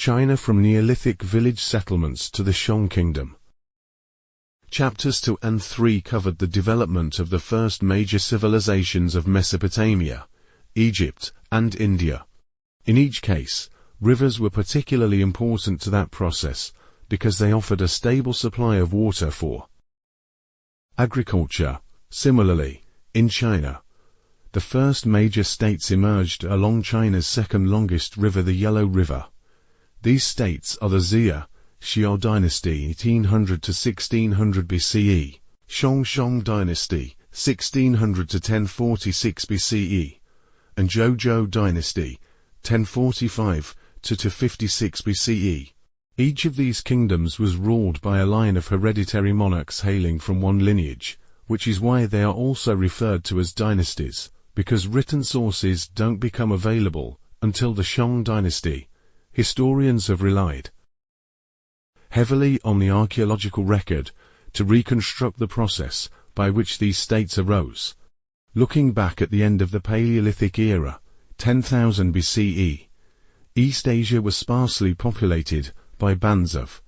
China from Neolithic village settlements to the Shang Kingdom. Chapters 2 and 3 covered the development of the first major civilizations of Mesopotamia, Egypt, and India. In each case, rivers were particularly important to that process because they offered a stable supply of water for agriculture. Similarly, in China, the first major states emerged along China's second longest river, the Yellow River. These states are the Xia, Xiao dynasty 1800 to 1600 BCE, Shang dynasty 1600 to 1046 BCE, and Zhou dynasty 1045 to 256 BCE. Each of these kingdoms was ruled by a line of hereditary monarchs hailing from one lineage, which is why they are also referred to as dynasties, because written sources don't become available until the Shang dynasty. Historians have relied heavily on the archaeological record to reconstruct the process by which these states arose. Looking back at the end of the Paleolithic era, 10,000 BCE, East Asia was sparsely populated by bands of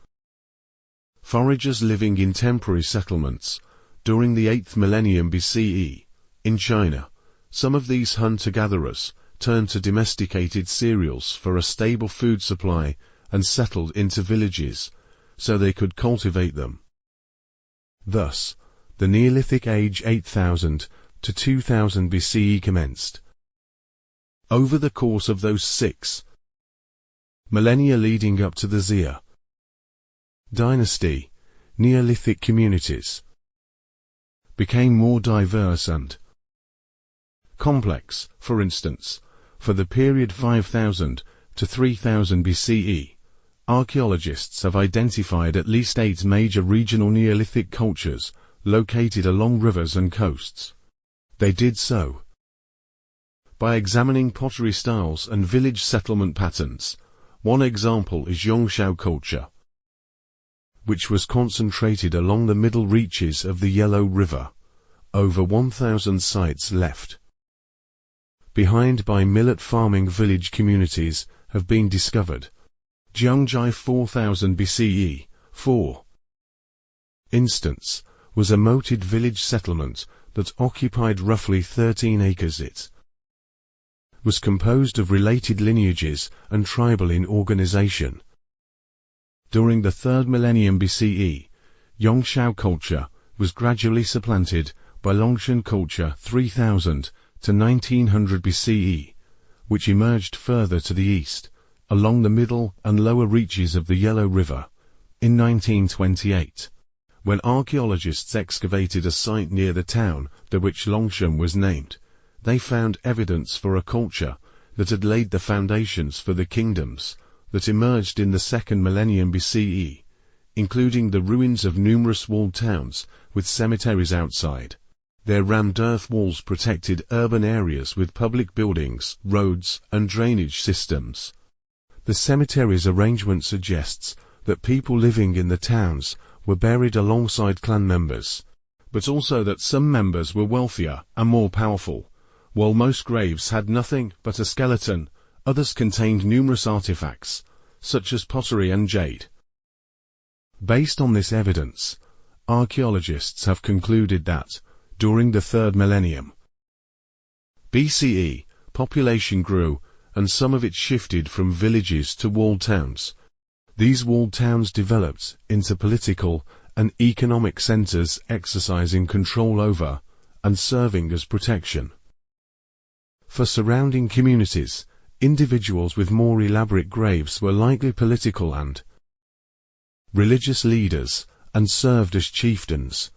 foragers living in temporary settlements. During the 8th millennium BCE, in China, some of these hunter-gatherers turned to domesticated cereals for a stable food supply and settled into villages so they could cultivate them. Thus, the Neolithic Age 8000 to 2000 BCE commenced. Over the course of those 6 millennia leading up to the Xia dynasty, Neolithic communities became more diverse and complex. For instance, for the period 5000 to 3000 BCE, archaeologists have identified at least 8 major regional Neolithic cultures located along rivers and coasts. They did so by examining pottery styles and village settlement patterns. One example is Yongshao culture, which was concentrated along the middle reaches of the Yellow River. Over 1,000 sites left behind by millet farming village communities have been discovered. Jiangjai 4000 BCE, for instance, was a moated village settlement that occupied roughly 13 acres. It was composed of related lineages and tribal in organization. During the 3rd millennium BCE, Yongshao culture was gradually supplanted by Longshan culture 3000 to 1900 BCE, which emerged further to the east, along the middle and lower reaches of the Yellow River. In 1928, when archaeologists excavated a site near the town to which Longshan was named, they found evidence for a culture that had laid the foundations for the kingdoms that emerged in the 2nd millennium BCE, including the ruins of numerous walled towns with cemeteries outside. Their rammed earth walls protected urban areas with public buildings, roads, and drainage systems. The cemetery's arrangement suggests that people living in the towns were buried alongside clan members, but also that some members were wealthier and more powerful. While most graves had nothing but a skeleton, others contained numerous artifacts, such as pottery and jade. Based on this evidence, archaeologists have concluded that, during the 3rd millennium BCE, population grew, and some of it shifted from villages to walled towns. These walled towns developed into political and economic centers, exercising control over and serving as protection for surrounding communities. Individuals with more elaborate graves were likely political and religious leaders, and served as chieftains.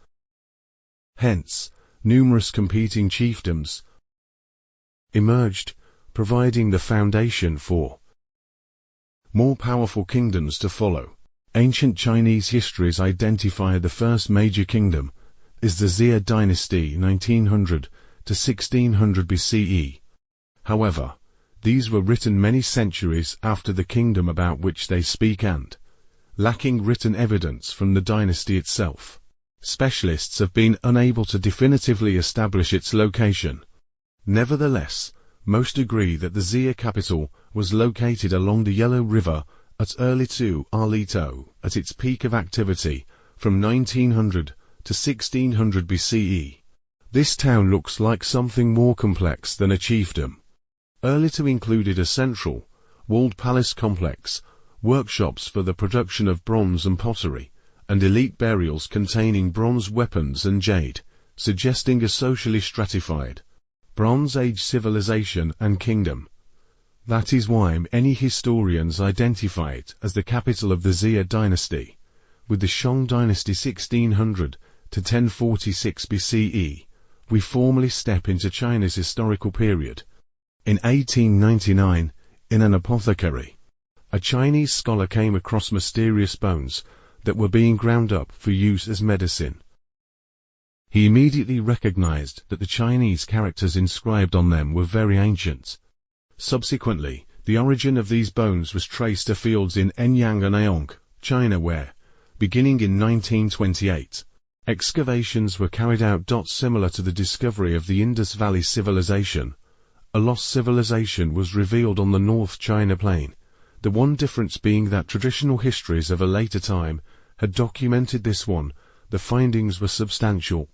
Hence, numerous competing chiefdoms emerged, providing the foundation for more powerful kingdoms to follow. Ancient Chinese histories identify the first major kingdom as the Xia dynasty 1900 to 1600 BCE. However, these were written many centuries after the kingdom about which they speak and lacking written evidence from the dynasty itself. Specialists have been unable to definitively establish its location. Nevertheless, most agree that the Xia capital was located along the Yellow River At early to Arlito, at its peak of activity, from 1900 to 1600 BCE. This town looks like something more complex than a chiefdom. Arlito included a central, walled palace complex, workshops for the production of bronze and pottery, and elite burials containing bronze weapons and jade, suggesting a socially stratified, Bronze Age civilization and kingdom. That is why many historians identify it as the capital of the Xia dynasty, with the Shang dynasty 1600 to 1046 BCE. We formally step into China's historical period. In 1899, in an apothecary, a Chinese scholar came across mysterious bones that were being ground up for use as medicine. He immediately recognized that the Chinese characters inscribed on them were very ancient. Subsequently, the origin of these bones was traced to fields in Enyang and Ayong, China where, beginning in 1928, excavations were carried out. Similar to the discovery of the Indus Valley civilization, a lost civilization was revealed on the North China Plain, the one difference being that traditional histories of a later time had documented this one. The findings were substantial.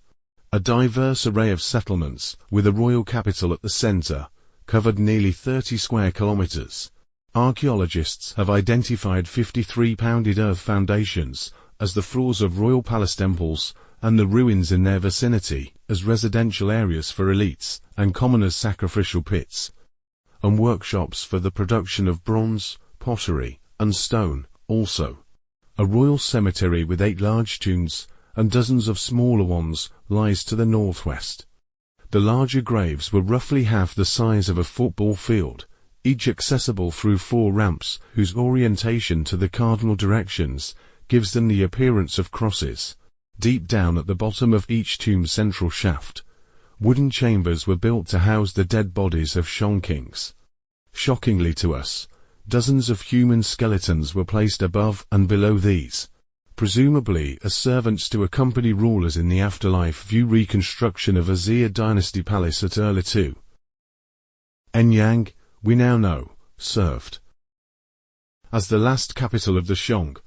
A diverse array of settlements, with a royal capital at the center, covered nearly 30 square kilometers. Archaeologists have identified 53 pounded earth foundations as the floors of royal palace temples, and the ruins in their vicinity as residential areas for elites and commoners' sacrificial pits, and workshops for the production of bronze, pottery, and stone. Also, a royal cemetery with 8 large tombs and dozens of smaller ones lies to the northwest. The larger graves were roughly half the size of a football field, each accessible through 4 ramps whose orientation to the cardinal directions gives them the appearance of crosses. Deep down at the bottom of each tomb's central shaft, wooden chambers were built to house the dead bodies of Shang kings. Shockingly to us, dozens of human skeletons were placed above and below these, presumably as servants to accompany rulers in the afterlife. View reconstruction of a Xia dynasty palace at Erlitou. Enyang, we now know, served as the last capital of the Shang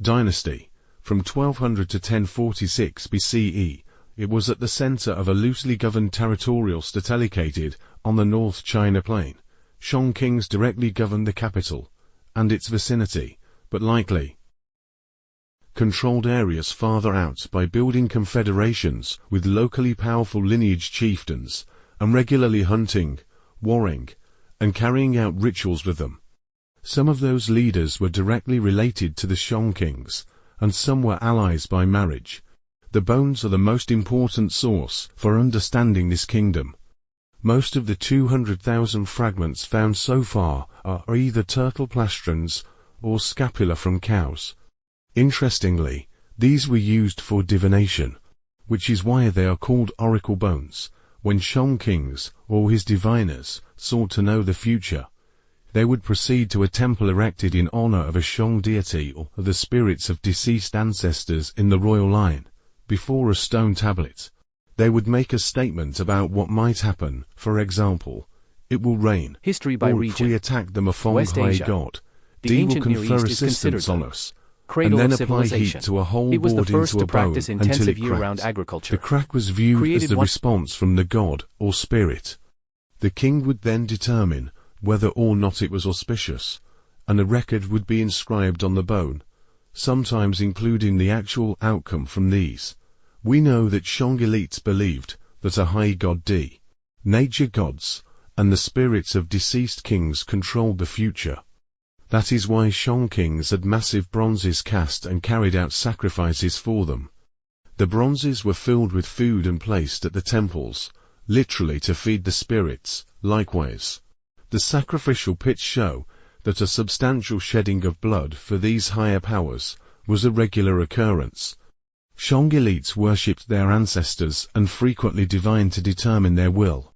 dynasty. From 1200 to 1046 BCE, it was at the center of a loosely governed territorial state located on the North China Plain. Shang kings directly governed the capital and its vicinity, but likely controlled areas farther out by building confederations with locally powerful lineage chieftains, and regularly hunting, warring, and carrying out rituals with them. Some of those leaders were directly related to the Shang kings, and some were allies by marriage. The bones are the most important source for understanding this kingdom. Most of the 200,000 fragments found so far are either turtle plastrons or scapula from cows. Interestingly, these were used for divination, which is why they are called oracle bones. When Shang kings, or his diviners, sought to know the future, they would proceed to a temple erected in honor of a Shang deity or the spirits of deceased ancestors in the royal line. Before a stone tablet, they would make a statement about what might happen. For example, it will rain, History by or region. if we attack the Mafong West High Asia. God, The D will ancient Near confer East is considered assistance on the us, and cradle then of apply heat civilization. to a hole It was the bored first into to a bone practice until intensive it year-round cracked. agriculture. The crack was viewed Created as the one- response from the god or spirit. The king would then determine whether or not it was auspicious, and a record would be inscribed on the bone, sometimes including the actual outcome from these. We know that Shang elites believed that a high god D, nature gods, and the spirits of deceased kings controlled the future. That is why Shang kings had massive bronzes cast and carried out sacrifices for them. The bronzes were filled with food and placed at the temples, literally to feed the spirits. Likewise, the sacrificial pits show that a substantial shedding of blood for these higher powers was a regular occurrence. Shang elites worshipped their ancestors and frequently divined to determine their will.